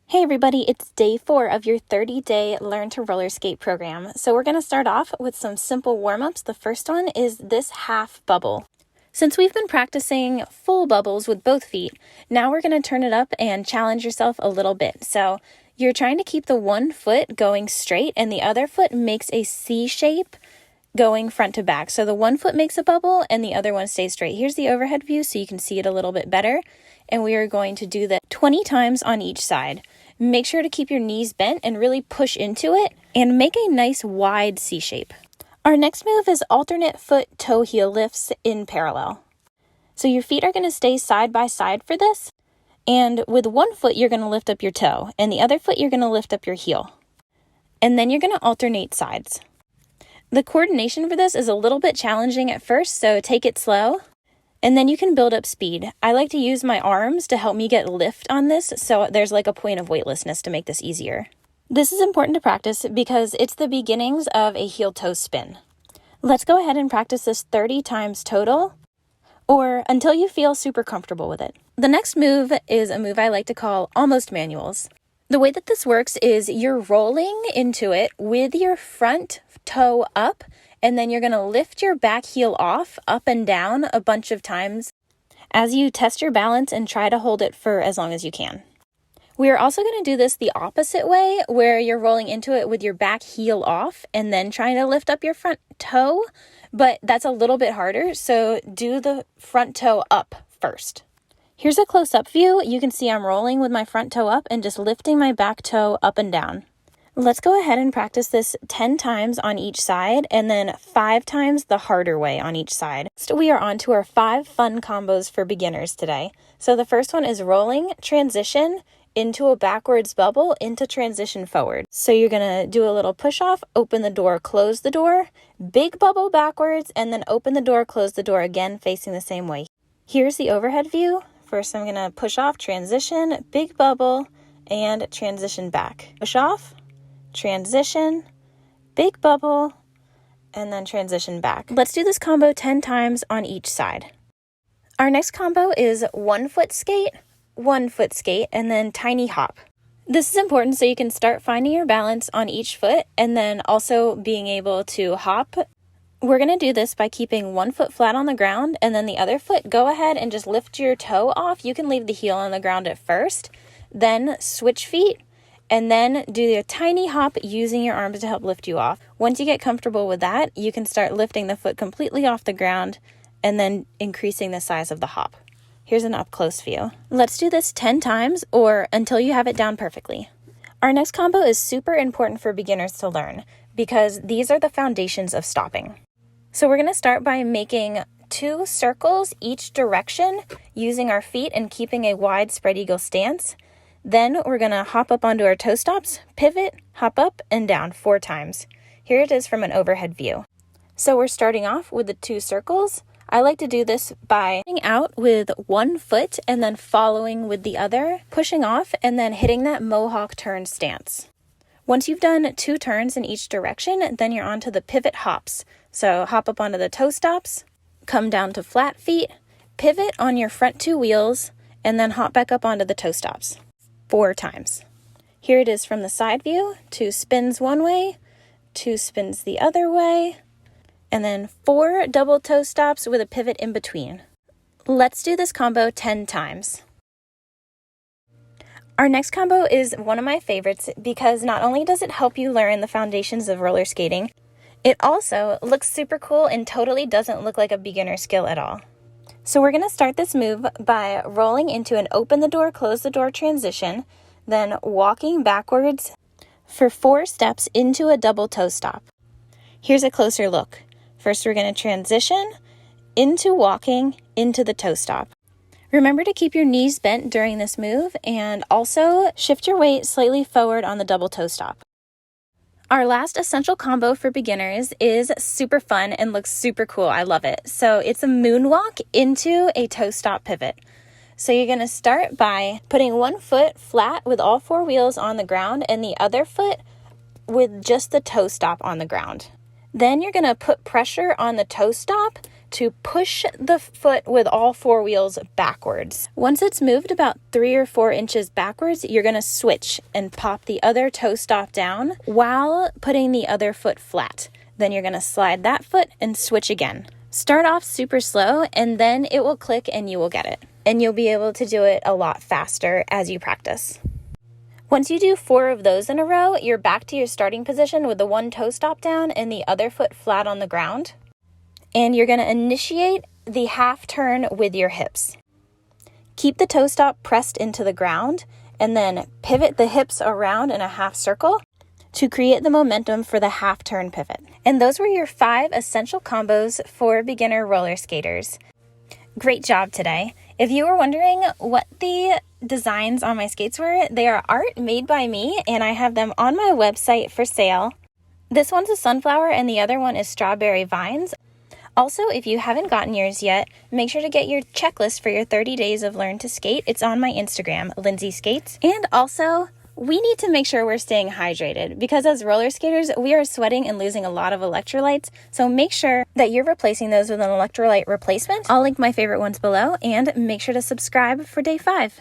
Hey everybody, it's day 4 of your 30-day Learn to Roller Skate program. So we're going to start off with some simple warm-ups. The first one is this half bubble. Since we've been practicing full bubbles with both feet, now we're going to turn it up and challenge yourself a little bit. So you're trying to keep the one foot going straight and the other foot makes a C shape going front to back. So the one foot makes a bubble and the other one stays straight. Here's the overhead view so you can see it a little bit better. And we are going to do that 20 times on each side. Make sure to keep your knees bent and really push into it and make a nice wide C shape. Our next move is alternate foot toe heel lifts in parallel. So your feet are going to stay side by side for this. And with one foot, you're going to lift up your toe and the other foot, you're going to lift up your heel. And then you're going to alternate sides. The coordination for this is a little bit challenging at first, so take it slow. And then you can build up speed. I like to use my arms to help me get lift on this, so there's like a point of weightlessness to make this easier. This is important to practice because it's the beginnings of a heel toe spin. Let's go ahead and practice this 30 times total, or until you feel super comfortable with it. The next move is a move I like to call almost manuals. The way that this works is you're rolling into it with your front toe up, and then you're going to lift your back heel off, up and down a bunch of times as you test your balance and try to hold it for as long as you can. We are also going to do this the opposite way, where you're rolling into it with your back heel off and then trying to lift up your front toe, but that's a little bit harder, so do the front toe up first. Here's a close-up view. You can see I'm rolling with my front toe up and just lifting my back toe up and down. Let's go ahead and practice this 10 times on each side and then 5 times the harder way on each side. So we are on to our 5 fun combos for beginners today. So the first one is rolling, transition, into a backwards bubble, into transition forward. So you're gonna do a little push off, open the door, close the door, big bubble backwards, and then open the door, close the door again, facing the same way. Here's the overhead view. First I'm gonna push off, transition, big bubble, and transition back. Push off, transition, big bubble, and then transition back. Let's do this combo 10 times on each side. Our next combo is 1 foot skate, 1 foot skate, and then tiny hop. This is important so you can start finding your balance on each foot and then also being able to hop. We're going to do this by keeping 1 foot flat on the ground and then the other foot, go ahead and just lift your toe off. You can leave the heel on the ground at first, then switch feet, and then do a tiny hop using your arms to help lift you off. Once you get comfortable with that, you can start lifting the foot completely off the ground and then increasing the size of the hop. Here's an up-close view. Let's do this 10 times or until you have it down perfectly. Our next combo is super important for beginners to learn because these are the foundations of stopping. So we're going to start by making 2 circles each direction using our feet and keeping a wide spread eagle stance. Then we're going to hop up onto our toe stops, pivot, hop up and down 4 times. Here it is from an overhead view. So we're starting off with the 2 circles. I like to do this by hitting out with 1 foot and then following with the other, pushing off and then hitting that Mohawk turn stance. Once you've done 2 turns in each direction, then you're on to the pivot hops. So hop up onto the toe stops, come down to flat feet, pivot on your front 2 wheels, and then hop back up onto the toe stops 4 times. Here it is from the side view. 2 spins one way, 2 spins the other way, and then 4 double toe stops with a pivot in between. Let's do this combo 10 times. Our next combo is one of my favorites because not only does it help you learn the foundations of roller skating, it also looks super cool and totally doesn't look like a beginner skill at all. So we're going to start this move by rolling into an open the door, close the door transition, then walking backwards for 4 steps into a double toe stop. Here's a closer look. First, we're going to transition into walking into the toe stop. Remember to keep your knees bent during this move and also shift your weight slightly forward on the double toe stop. Our last essential combo for beginners is super fun and looks super cool. I love it. So it's a moonwalk into a toe stop pivot. So you're going to start by putting 1 foot flat with all 4 wheels on the ground and the other foot with just the toe stop on the ground. Then you're going to put pressure on the toe stop to push the foot with all 4 wheels backwards. Once it's moved about 3 or 4 inches backwards, you're going to switch and pop the other toe stop down while putting the other foot flat. Then you're going to slide that foot and switch again. Start off super slow and then it will click and you will get it. And you'll be able to do it a lot faster as you practice. Once you do 4 of those in a row, you're back to your starting position with the 1 toe stop down and the other foot flat on the ground. And you're going to initiate the half turn with your hips. Keep the toe stop pressed into the ground and then pivot the hips around in a half circle to create the momentum for the half turn pivot. And those were your 5 essential combos for beginner roller skaters. Great job today. If you were wondering what the designs on my skates were, they are art made by me and I have them on my website for sale. This one's a sunflower and the other one is strawberry vines. Also, if you haven't gotten yours yet, make sure to get your checklist for your 30 days of Learn to Skate. It's on my Instagram, LindseySkates. And also, we need to make sure we're staying hydrated because as roller skaters, we are sweating and losing a lot of electrolytes. So make sure that you're replacing those with an electrolyte replacement. I'll link my favorite ones below and make sure to subscribe for day 5.